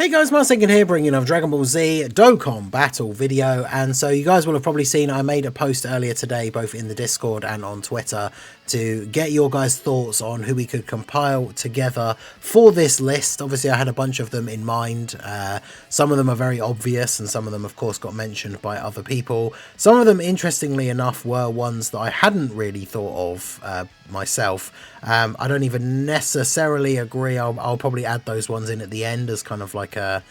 Hey guys, Marsinkin here, bringing another Dragon Ball Z Dokkan Battle video. And so you guys will have probably seen I made a post earlier today, both in the Discord and on Twitter, to get your guys' thoughts on who we could compile together for this list. Obviously, I had a bunch of them in mind. Some of them are very obvious, and some of them, of course, got mentioned by other people. Some of them, interestingly enough, were ones that I hadn't really thought of myself. I don't even necessarily agree. I'll probably add those ones in at the end as kind of like a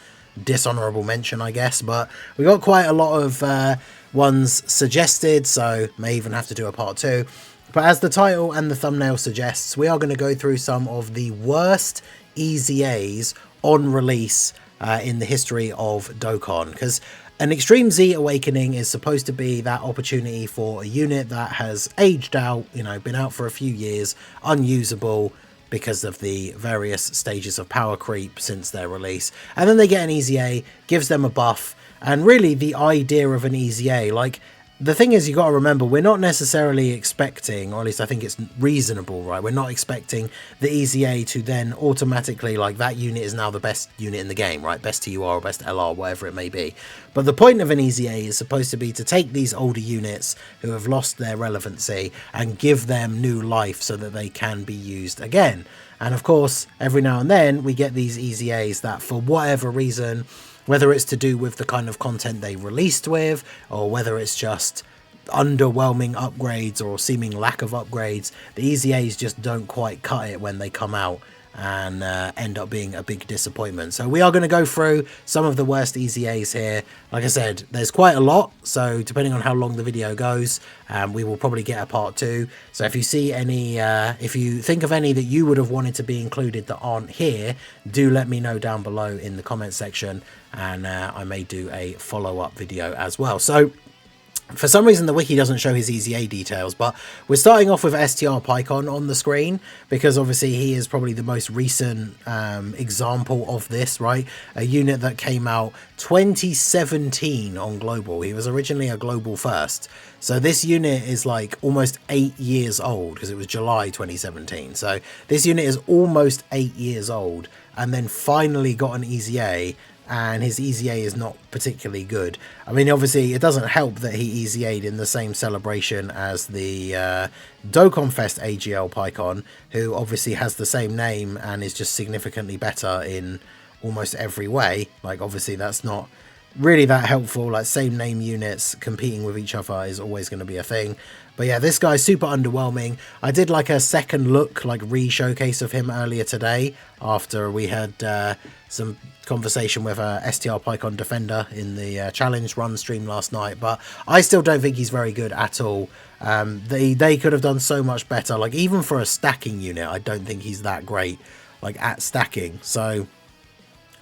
dishonorable mention, I guess. But we got quite a lot of ones suggested, so may even have to do a part 2. But as the title and the thumbnail suggests, we are going to go through some of the worst EZAs on release in the history of Dokkan, because an Extreme Z Awakening is supposed to be that opportunity for a unit that has aged out, you know, been out for a few years, unusable because of the various stages of power creep since their release. And then they get an EZA, gives them a buff, and really the idea of an EZA, like, the thing is, you got to remember, we're not necessarily expecting, or at least I think it's reasonable, right? We're not expecting the EZA to then automatically, like, that unit is now the best unit in the game, right? Best TUR or best LR, whatever it may be. But the point of an EZA is supposed to be to take these older units who have lost their relevancy and give them new life so that they can be used again. And of course, every now and then we get these EZAs that, for whatever reason, whether it's to do with the kind of content they released with, or whether it's just underwhelming upgrades or seeming lack of upgrades, the EZAs just don't quite cut it when they come out and end up being a big disappointment. So we are going to go through some of the worst EZAs here. Like I said, there's quite a lot, so depending on how long the video goes, we will probably get a part 2. So if you see any, if you think of any that you would have wanted to be included that aren't here, do let me know down below in the comment section, and I may do a follow-up video as well. So for some reason the wiki doesn't show his EZA details, but we're starting off with STR Janemba on the screen because obviously he is probably the most recent example of this, right? A unit that came out 2017 on global. He was originally a global first, so this unit is like almost 8 years old because it was July 2017. So this unit is almost 8 years old, and then finally got an EZA, and his EZA is not particularly good. I mean, obviously, it doesn't help that he EZA'd in the same celebration as the Dokkan Fest AGL Kal, who obviously has the same name and is just significantly better in almost every way. Like, obviously, that's not really that helpful. Like, same name units competing with each other is always going to be a thing. But yeah, this guy's super underwhelming. I did like a second look, like re-showcase of him earlier today after we had some conversation with STR Janemba Defender in the challenge run stream last night. But I still don't think he's very good at all. They could have done so much better. Like, even for a stacking unit, I don't think he's that great, like, at stacking. So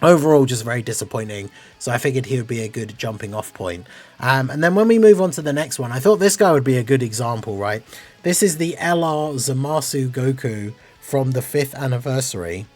overall, just very disappointing. So I figured he would be a good jumping off point. And then when we move on to the next one, I thought this guy would be a good example, right? This is the LR Zamasu Goku from the 5th anniversary.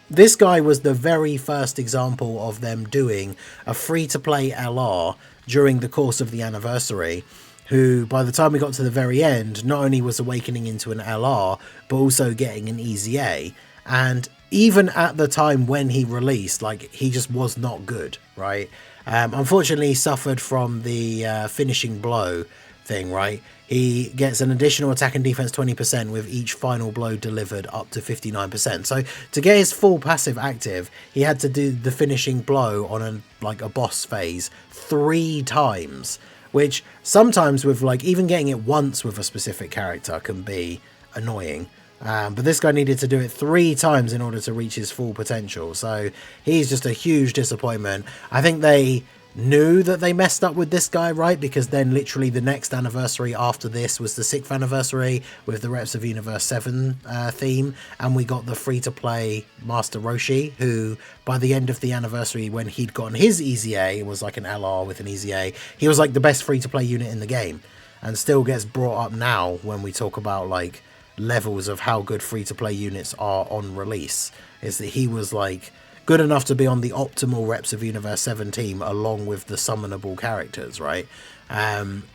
This guy was the very first example of them doing a free-to-play LR during the course of the anniversary, who, by the time we got to the very end, not only was awakening into an LR, but also getting an EZA. And even at the time when he released, like, he just was not good, right? Unfortunately, he suffered from the finishing blow thing, right? He gets an additional attack and defense 20% with each final blow delivered up to 59%. So to get his full passive active, he had to do the finishing blow on a boss phase 3 times, which sometimes with, like, even getting it once with a specific character can be annoying. But this guy needed to do it 3 times in order to reach his full potential. So he's just a huge disappointment. I think they knew that they messed up with this guy, right? Because then literally the next anniversary after this was the 6th anniversary with the Reps of Universe 7 theme, and we got the free-to-play Master Roshi, who by the end of the anniversary, when he'd gotten his EZA, it was like an LR with an EZA, he was like the best free-to-play unit in the game, and still gets brought up now when we talk about, like, levels of how good free-to-play units are on release, is that he was, like, good enough to be on the optimal Reps of Universe 7 team along with the summonable characters, right?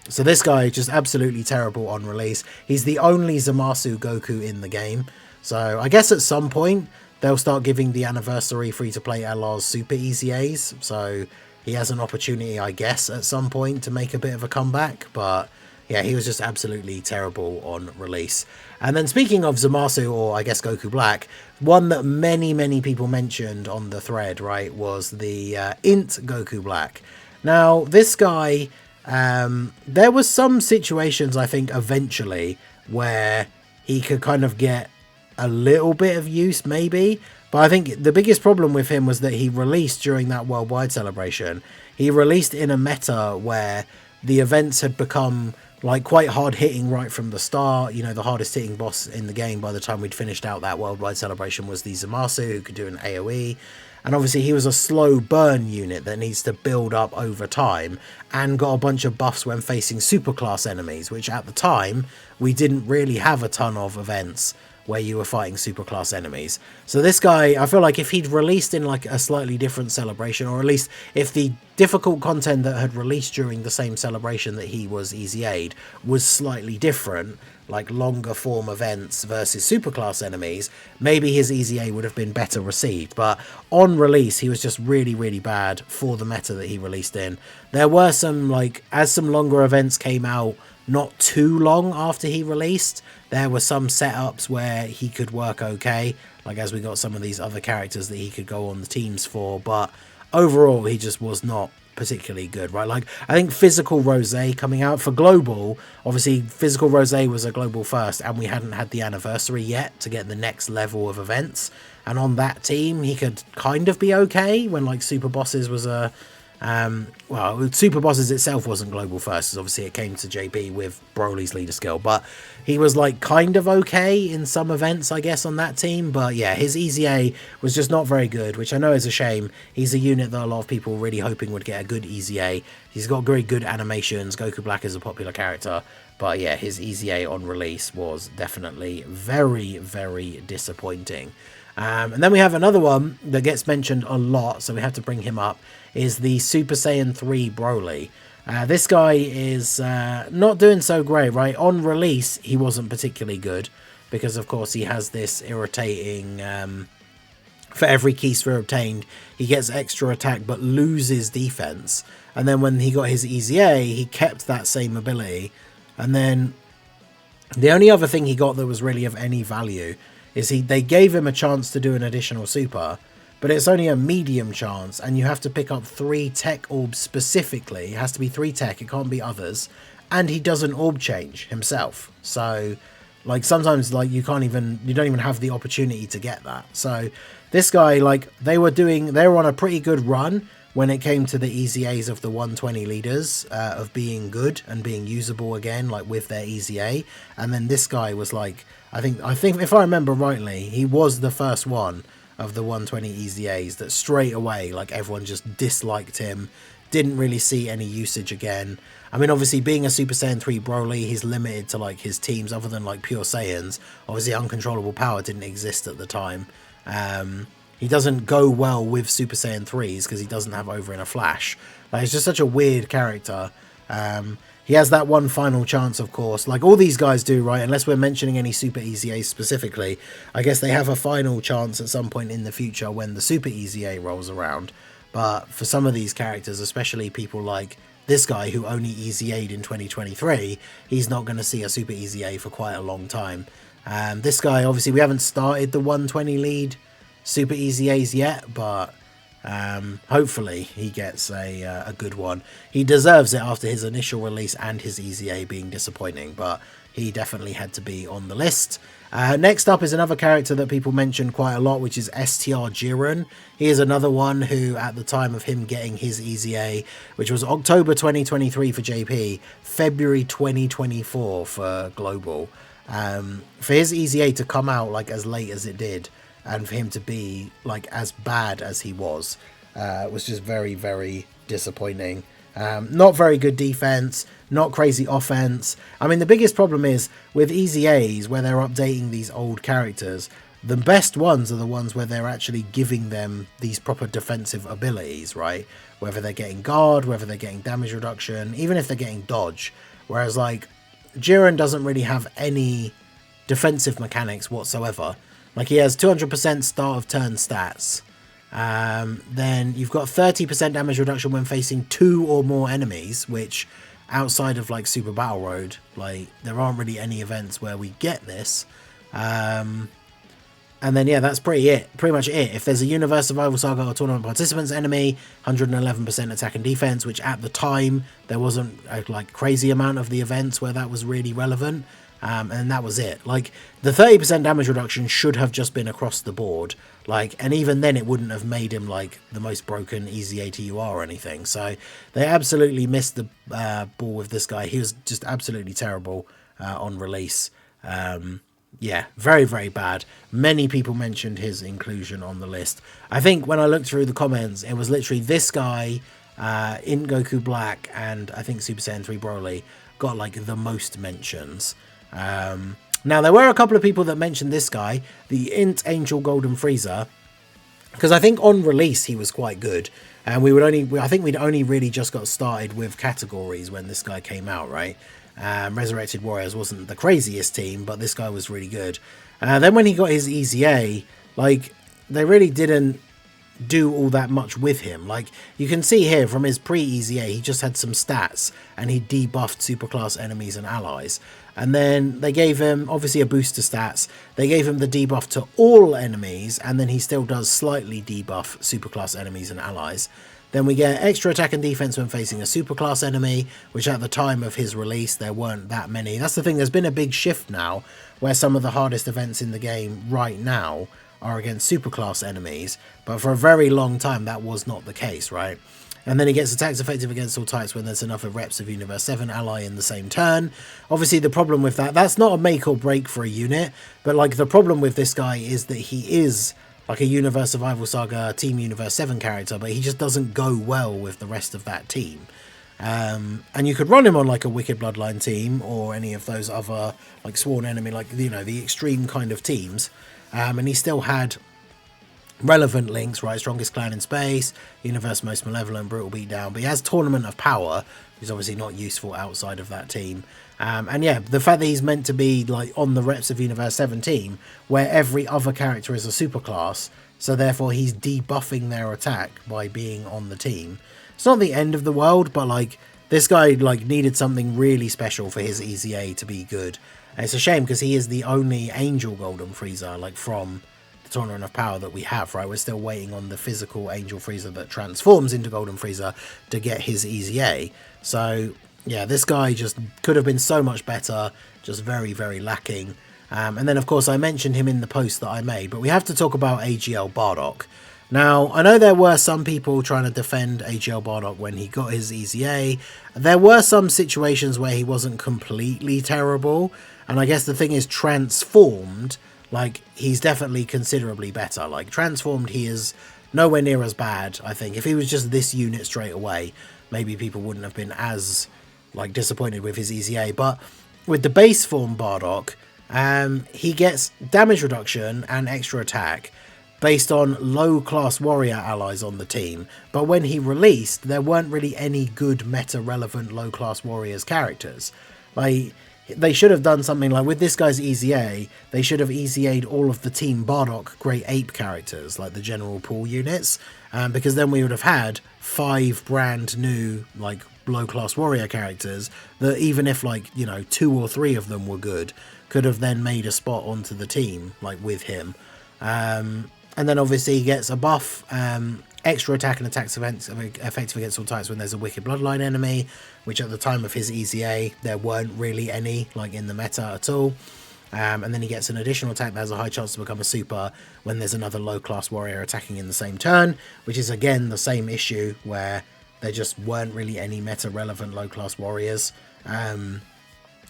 So this guy is just absolutely terrible on release. He's the only Zamasu Goku in the game. So I guess at some point they'll start giving the anniversary free-to-play LRs super EZAs, so he has an opportunity, I guess, at some point to make a bit of a comeback, but yeah, he was just absolutely terrible on release. And then speaking of Zamasu, or I guess Goku Black, one that many people mentioned on the thread, right, was the Int Goku Black. Now, this guy, there was some situations, I think, eventually, where he could kind of get a little bit of use, maybe. But I think the biggest problem with him was that he released during that worldwide celebration. He released in a meta where the events had become like quite hard hitting right from the start. You know, the hardest hitting boss in the game by the time we'd finished out that worldwide celebration was the Zamasu, who could do an AoE. And obviously he was a slow burn unit that needs to build up over time, and got a bunch of buffs when facing superclass enemies, which at the time we didn't really have a ton of events where you were fighting superclass enemies. So this guy, I feel like if he'd released in like a slightly different celebration, or at least if the difficult content that had released during the same celebration that he was EZA'd was slightly different, like longer form events versus superclass enemies, maybe his EZA would have been better received. But on release, he was just really bad for the meta that he released in. There were some, like, as some longer events came out not too long after he released, there were some setups where he could work okay, like as we got some of these other characters that he could go on the teams for, but overall he just was not particularly good, right? Like, I think Physical Rose coming out for global, obviously Physical Rose was a global first, and we hadn't had the anniversary yet to get the next level of events, and on that team he could kind of be okay when like Super Bosses was a well, Super Bosses itself wasn't global first, because obviously it came to JB with Broly's leader skill, but he was like kind of okay in some events, I guess, on that team. But yeah, his EZA was just not very good, which I know is a shame. He's a unit that a lot of people were really hoping would get a good EZA. He's got very good animations. Goku Black is a popular character, but yeah, his EZA on release was definitely very disappointing. And then we have another one that gets mentioned a lot, so we have to bring him up, is the Super Saiyan 3 Broly. This guy is not doing so great, right? On release, he wasn't particularly good, because of course he has this irritating, for every key sphere obtained, he gets extra attack but loses defense. And then when he got his EZA, he kept that same ability. And then the only other thing he got that was really of any value is they gave him a chance to do an additional super, but it's only a medium chance, and you have to pick up 3 tech orbs specifically. It has to be 3 tech, it can't be others, and he does an orb change himself. So like sometimes like you don't even have the opportunity to get that. So this guy, like they were on a pretty good run when it came to the EZAs of the 120 leaders, of being good and being usable again, like with their EZA. And then this guy was like, I think if I remember rightly, he was the first one of the 120 EZAs that straight away, like everyone just disliked him, didn't really see any usage again. I mean, obviously being a Super Saiyan 3 Broly, he's limited to like his teams other than like pure Saiyans. Obviously uncontrollable power didn't exist at the time. He doesn't go well with Super Saiyan 3s because he doesn't have over in a flash. Like, it's just such a weird character. He has that one final chance, of course, like all these guys do, right? Unless we're mentioning any Super EZAs specifically. I guess they have a final chance at some point in the future when the Super EZA rolls around. But for some of these characters, especially people like this guy who only EZA'd in 2023, he's not going to see a Super EZA for quite a long time. This guy, obviously, we haven't started the 120 lead Super EZAs yet, but hopefully he gets a good one. He deserves it after his initial release and his EZA being disappointing, but he definitely had to be on the list. Next up is another character that people mention quite a lot, which is STR Jiren. He is another one who, at the time of him getting his EZA, which was October 2023 for JP, February 2024 for Global, for his EZA to come out like as late as it did, and for him to be like as bad as he was just very disappointing. Not very good defense, not crazy offense. I mean, the biggest problem is with EZAs where they're updating these old characters, the best ones are the ones where they're actually giving them these proper defensive abilities, right? Whether they're getting guard, whether they're getting damage reduction, even if they're getting dodge. Whereas like Jiren doesn't really have any defensive mechanics whatsoever. Like he has 200% start of turn stats. Then you've got 30% damage reduction when facing 2 or more enemies, which outside of like Super Battle Road, like there aren't really any events where we get this. And then, yeah, that's pretty much it. If there's a Universe Survival Saga or Tournament Participants enemy, 111% attack and defense, which at the time, there wasn't a like crazy amount of the events where that was really relevant. And that was it. Like, the 30% damage reduction should have just been across the board. Like, and even then it wouldn't have made him, like, the most broken EZA TUR or anything. So, they absolutely missed the ball with this guy. He was just absolutely terrible on release. Yeah, very, very bad. Many people mentioned his inclusion on the list. I think when I looked through the comments, it was literally this guy, in Goku Black, and I think Super Saiyan 3 Broly got like the most mentions. Now, there were a couple of people that mentioned this guy, the Int Angel Golden Frieza, because I think on release he was quite good. And I think we'd only really just got started with categories when this guy came out, right? Resurrected Warriors wasn't the craziest team, but this guy was really good. Then when he got his EZA, like, they really didn't do all that much with him. Like, you can see here from his pre-EZA, he just had some stats, and he debuffed superclass enemies and allies. And then they gave him, obviously, a boost to stats. They gave him the debuff to all enemies, and then he still does slightly debuff superclass enemies and allies. Then we get extra attack and defense when facing a superclass enemy, which at the time of his release, there weren't that many. That's the thing, there's been a big shift now, where some of the hardest events in the game right now are against superclass enemies, but for a very long time, that was not the case, right? And then he gets attacks effective against all types when there's enough of reps of Universe 7 ally in the same turn. Obviously, the problem with that's not a make or break for a unit, but like the problem with this guy is that he is like a Universe Survival Saga Team Universe 7 character, but he just doesn't go well with the rest of that team. And you could run him on like a Wicked Bloodline team or any of those other like Sworn Enemy, like, you know, the extreme kind of teams. And he still had relevant links, right? Strongest clan in space, Universe Most Malevolent, Brutal Beatdown, but he has Tournament of Power, which is obviously not useful outside of that team. And yeah, the fact that he's meant to be like on the reps of Universe 7 team, where every other character is a superclass, so therefore he's debuffing their attack by being on the team. It's not the end of the world, but like this guy like needed something really special for his EZA to be good. And it's a shame because he is the only Angel Golden Frieza like from the Tournament of Power that we have, right? We're still waiting on the physical Angel Frieza that transforms into Golden Frieza to get his EZA. So yeah, this guy just could have been so much better, just very, very lacking. And then, of course, I mentioned him in the post that I made, but we have to talk about AGL Bardock. Now, I know there were some people trying to defend AGL Bardock when he got his EZA. There were some situations where he wasn't completely terrible, and I guess the thing is, transformed, like, he's definitely considerably better. Like, transformed, he is nowhere near as bad, I think. If he was just this unit straight away, maybe people wouldn't have been as like disappointed with his EZA. But with the base form Bardock, he gets damage reduction and extra attack based on low class warrior allies on the team. But when he released, there weren't really any good meta relevant low class warriors characters. Like, they should have done something like with this guy's EZA, they should have EZA'd all of the Team Bardock Great Ape characters, like the general pool units, because then we would have had 5 brand new like low class warrior characters that even if like, you know, 2 or 3 of them were good, could have then made a spot onto the team like with him. And then obviously he gets a buff, extra attack and attacks effective against all types when there's a Wicked Bloodline enemy, which at the time of his EZA there weren't really any like in the meta at all. And then he gets an additional attack that has a high chance to become a super when there's another low class warrior attacking in the same turn, which is again the same issue where there just weren't really any meta relevant low class warriors.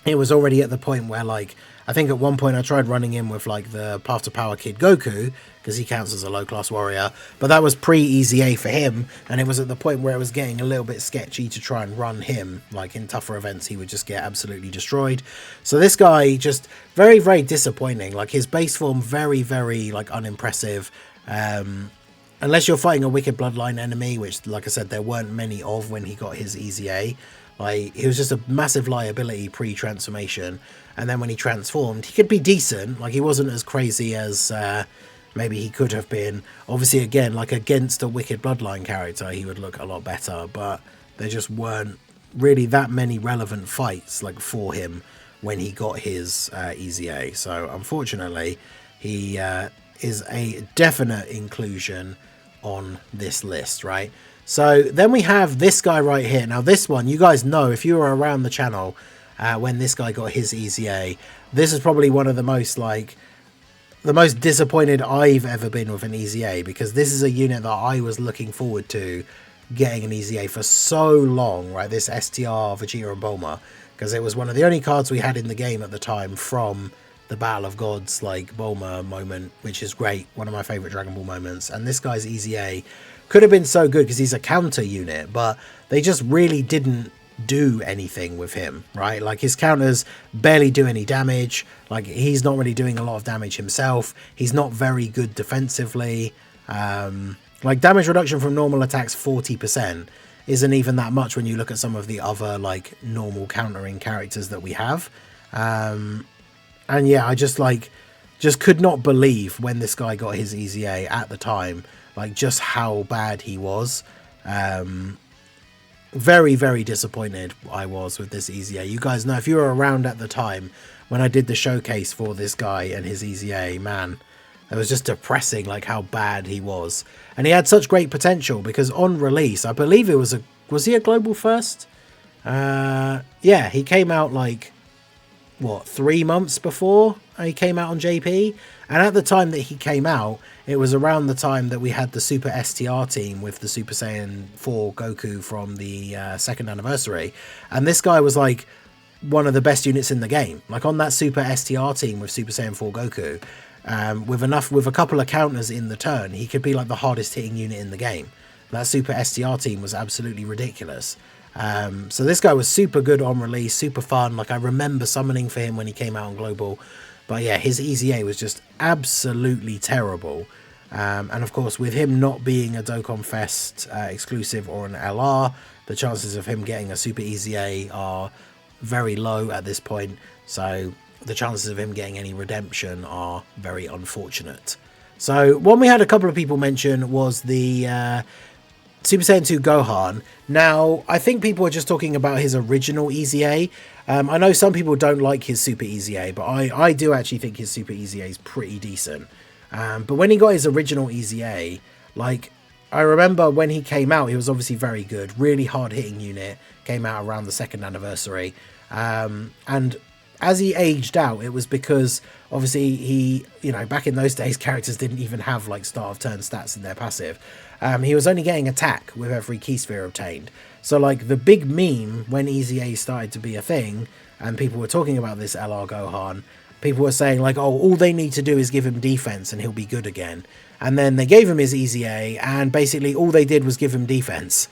It was already at the point where, like, I think at one point I tried running him with like the Path to Power Kid Goku, because he counts as a low class warrior, but that was pre-EZA for him, and it was at the point where it was getting a little bit sketchy to try and run him. Like in tougher events he would just get absolutely destroyed. So this guy just very, very disappointing. Like his base form very, very like unimpressive. Unless you're fighting a Wicked Bloodline enemy, which like I said there weren't many of when he got his EZA. Like, he was just a massive liability pre-transformation, and then when he transformed, he could be decent. Like, he wasn't as crazy as maybe he could have been. Obviously, again, like against a Wicked Bloodline character, he would look a lot better, but there just weren't really that many relevant fights like for him when he got his EZA. So unfortunately, he is a definite inclusion on this list, right? So then we have this guy right here. Now this one, you guys know, if you were around the channel when this guy got his EZA, this is probably one of the most disappointed I've ever been with an EZA, because this is a unit that I was looking forward to getting an EZA for so long, right? This STR Vegeta and Bulma, because it was one of the only cards we had in the game at the time from the Battle of Gods, like Bulma moment, which is great, one of my favorite Dragon Ball moments. And this guy's EZA could have been so good because he's a counter unit, but they just really didn't do anything with him, right? Like, his counters barely do any damage. Like, he's not really doing a lot of damage himself. He's not very good defensively. Like, damage reduction from normal attacks 40% isn't even that much when you look at some of the other like normal countering characters that we have. And yeah, I just could not believe when this guy got his EZA at the time, like just how bad he was. Very, very disappointed I was with this EZA. You guys know, if you were around at the time when I did the showcase for this guy and his EZA, man, it was just depressing, like how bad he was. And he had such great potential because on release, I believe it was he a global first? Yeah, he came out like, what, 3 months before he came out on JP? And at the time that he came out, it was around the time that we had the Super STR team with the Super Saiyan 4 Goku from the 2nd anniversary. And this guy was like one of the best units in the game. Like on that Super STR team with Super Saiyan 4 Goku, with a couple of counters in the turn, he could be like the hardest hitting unit in the game. That Super STR team was absolutely ridiculous. So this guy was super good on release, super fun. Like, I remember summoning for him when he came out on global, but yeah, his EZA was just absolutely terrible. And of course, with him not being a Dokkan Fest exclusive or an LR, the chances of him getting a Super EZA are very low at this point. So the chances of him getting any redemption are very unfortunate. So one we had a couple of people mention was the Super Saiyan 2 Gohan. Now, I think people are just talking about his original EZA. I know some people don't like his Super EZA, but I do actually think his Super EZA is pretty decent. But when he got his original EZA, like, I remember when he came out, he was obviously very good. Really hard-hitting unit. Came out around the 2nd anniversary. And as he aged out, it was because obviously he, you know, back in those days, characters didn't even have like start of turn stats in their passive. He was only getting attack with every key sphere obtained. So like the big meme when EZA started to be a thing and people were talking about this LR Gohan, people were saying like, oh, all they need to do is give him defense and he'll be good again. And then they gave him his EZA and basically all they did was give him defense.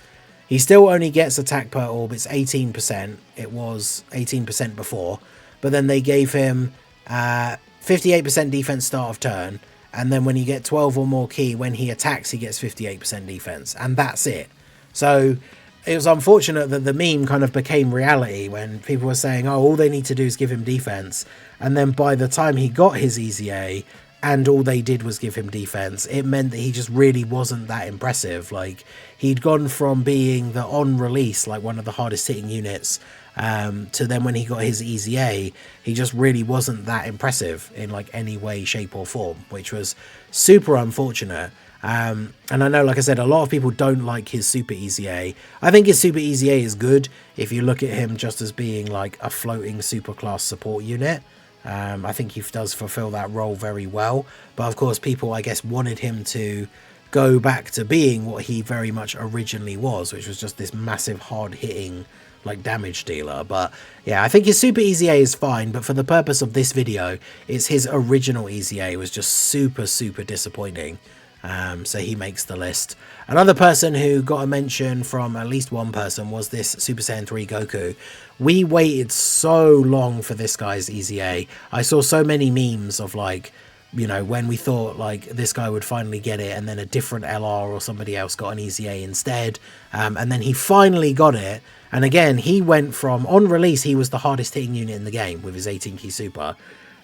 He still only gets attack per orb. It's 18%. It was 18% before. But then they gave him 58% defense start of turn. And then when you get 12 or more key, when he attacks, he gets 58% defense. And that's it. So it was unfortunate that the meme kind of became reality when people were saying, oh, all they need to do is give him defense. And then by the time he got his EZA and all they did was give him defense, it meant that he just really wasn't that impressive. Like, he'd gone from being the on release, like one of the hardest hitting units, to then when he got his EZA, he just really wasn't that impressive in like any way, shape or form, which was super unfortunate. And I know, like I said, a lot of people don't like his Super EZA. I think his Super EZA is good if you look at him just as being like a floating super class support unit. I think he does fulfill that role very well. But of course, people, I guess, wanted him to go back to being what he very much originally was, which was just this massive hard-hitting like damage dealer. But yeah, I think his Super EZA is fine, but for the purpose of this video, it's his original EZA was just super disappointing. So he makes the list. Another person who got a mention from at least one person was this Super Saiyan 3 Goku. We waited so long for this guy's EZA. I saw so many memes of like you know, when we thought like this guy would finally get it, and then a different LR or somebody else got an EZA instead, and then he finally got it. And again, he went from, on release, he was the hardest hitting unit in the game with his 18 key super.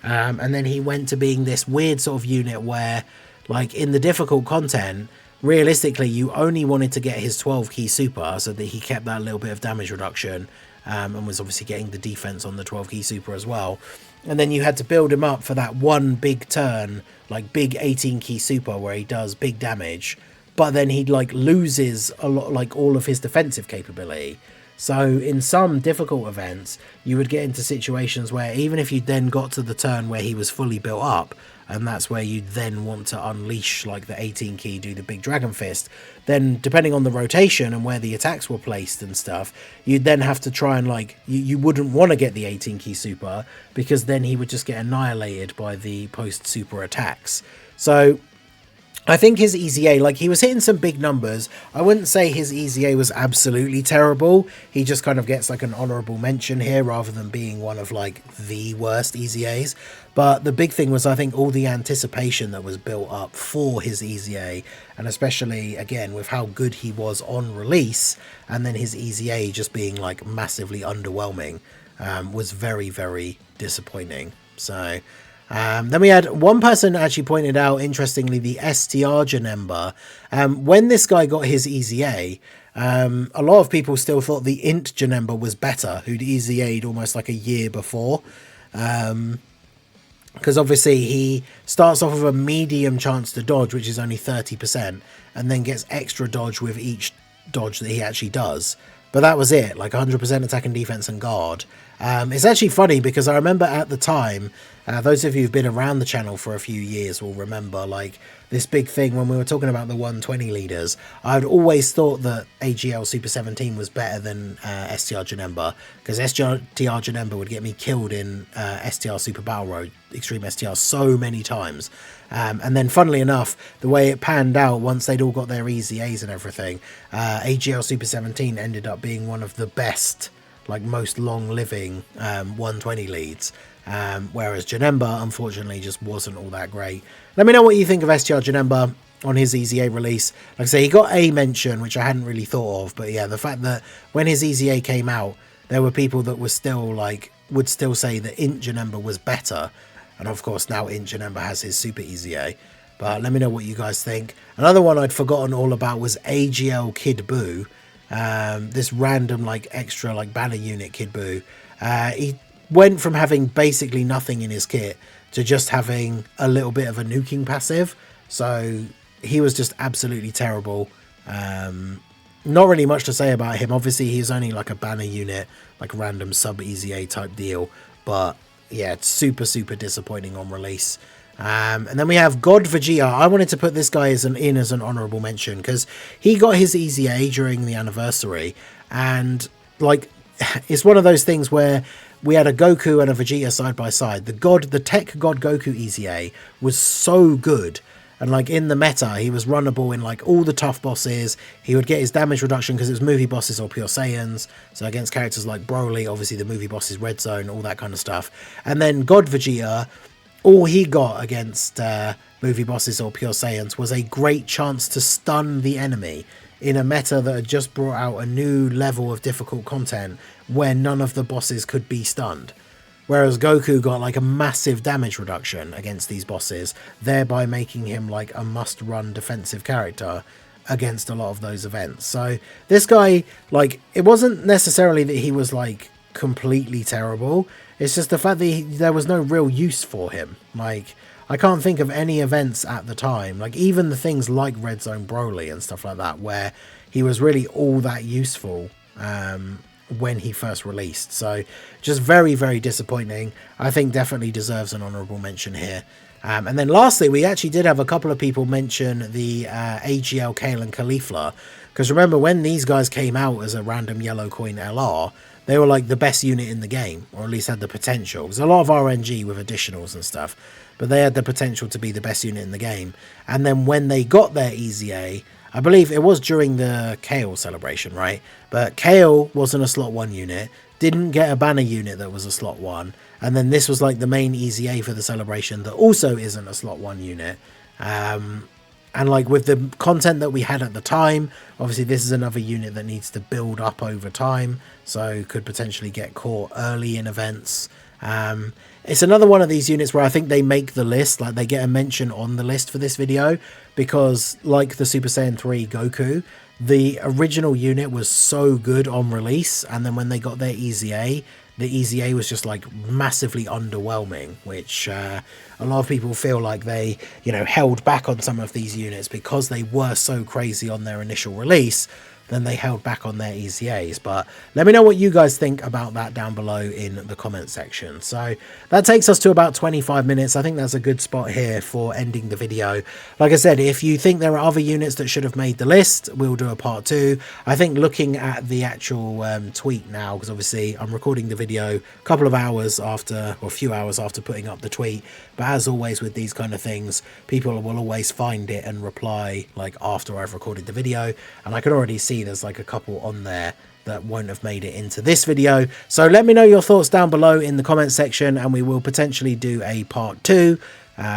And then he went to being this weird sort of unit where, like, in the difficult content, realistically, you only wanted to get his 12 key super so that he kept that little bit of damage reduction, and was obviously getting the defense on the 12 key super as well. And then you had to build him up for that one big turn, like big 18 key super where he does big damage, but then he like loses a lot, like all of his defensive capability. So in some difficult events, you would get into situations where even if you then got to the turn where he was fully built up, and that's where you then want to unleash like the 18 key, do the big dragon fist, then depending on the rotation and where the attacks were placed and stuff, you'd then have to try and like, you wouldn't want to get the 18 key super, because then he would just get annihilated by the post super attacks. So I think his EZA, like, he was hitting some big numbers. I wouldn't say his EZA was absolutely terrible. He just kind of gets like an honorable mention here rather than being one of like the worst EZAs. But the big thing was, I think, all the anticipation that was built up for his EZA, and especially again with how good he was on release, and then his EZA just being like massively underwhelming, was very, very disappointing. So then we had one person actually pointed out, interestingly, the STR Janemba. When this guy got his EZA, a lot of people still thought the Int Janemba was better, who'd EZA'd almost like a year before. Because obviously he starts off with a medium chance to dodge, which is only 30%, and then gets extra dodge with each dodge that he actually does. But that was it, like 100% attack and defense and guard. It's actually funny because I remember at the time, those of you who've been around the channel for a few years will remember like this big thing when we were talking about the 120 leaders. I'd always thought that AGL Super 17 was better than STR Janemba, because STR Janemba would get me killed in STR Super Battle Road, Extreme STR, so many times. And then funnily enough, the way it panned out once they'd all got their EZAs and everything, AGL Super 17 ended up being one of the best, like most long-living 120 leads, whereas Janemba unfortunately just wasn't all that great. Let me know what you think of STR Janemba on his EZA release. Like I say, he got a mention, which I hadn't really thought of, but yeah, the fact that when his EZA came out, there were people that were still like, would still say that Int Janemba was better, and of course now Int Janemba has his Super EZA. But let me know what you guys think. Another one I'd forgotten all about was AGL Kid Buu. This random like extra like banner unit Kid Buu. He went from having basically nothing in his kit to just having a little bit of a nuking passive, so he was just absolutely terrible. Not really much to say about him. Obviously he's only like a banner unit, like a random sub EZA type deal, but yeah, it's super disappointing on release. And then we have God Vegeta. I wanted to put this guy as an honorable mention because he got his EZA during the anniversary, and like it's one of those things where we had a Goku and a Vegeta side by side. The Tech God Goku EZA was so good, and like in the meta he was runnable in like all the tough bosses. He would get his damage reduction because it was movie bosses or pure Saiyans, so against characters like Broly, obviously the movie bosses, Red Zone, all that kind of stuff. And then God Vegeta, all he got against movie bosses or pure Saiyans was a great chance to stun the enemy in a meta that had just brought out a new level of difficult content where none of the bosses could be stunned. Whereas Goku got like a massive damage reduction against these bosses, thereby making him like a must-run defensive character against a lot of those events. So this guy, like, it wasn't necessarily that he was like completely terrible. It's just the fact that there was no real use for him. Like, I can't think of any events at the time, like even the things like Red Zone Broly and stuff like that, where he was really all that useful when he first released. So just very disappointing. I think definitely deserves an honorable mention here. And then lastly, we actually did have a couple of people mention the AGL Kal and Caulifla, because remember when these guys came out as a random yellow coin LR, they were like the best unit in the game, or at least had the potential. There's a lot of RNG with additionals and stuff, but they had the potential to be the best unit in the game. And then when they got their EZA, I believe it was during the Kale celebration, right? But Kale wasn't a slot 1 unit, didn't get a banner unit that was a slot 1, and then this was like the main EZA for the celebration that also isn't a slot 1 unit. And like with the content that we had at the time, obviously this is another unit that needs to build up over time, so could potentially get caught early in events. It's another one of these units where I think they make the list, like they get a mention on the list for this video, because like the Super Saiyan 3 Goku, the original unit was so good on release, and then when they got their EZA, the EZA was just like massively underwhelming, which a lot of people feel like they, you know, held back on some of these units because they were so crazy on their initial release. Then they held back on their EZAs. But let me know what you guys think about that down below in the comment section. So that takes us to about 25 minutes. I think that's a good spot here for ending the video. Like I said, if you think there are other units that should have made the list, we'll do a part 2. I think looking at the actual tweet now, because obviously I'm recording the video a couple of hours after, or a few hours after putting up the tweet. But as always with these kind of things, people will always find it and reply like after I've recorded the video. And I can already see there's like a couple on there that won't have made it into this video. So let me know your thoughts down below in the comment section, and we will potentially do a part 2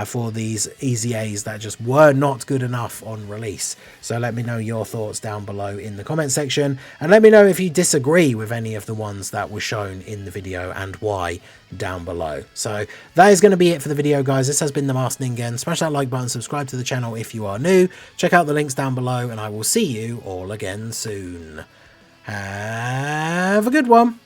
for these EZAs that just were not good enough on release. So let me know your thoughts down below in the comment section, and let me know if you disagree with any of the ones that were shown in the video and why down below. So that is going to be it for the video, guys. This has been the Masked Ningen. Smash that like button, subscribe to the channel if you are new, check out the links down below, and I will see you all again soon. Have a good one.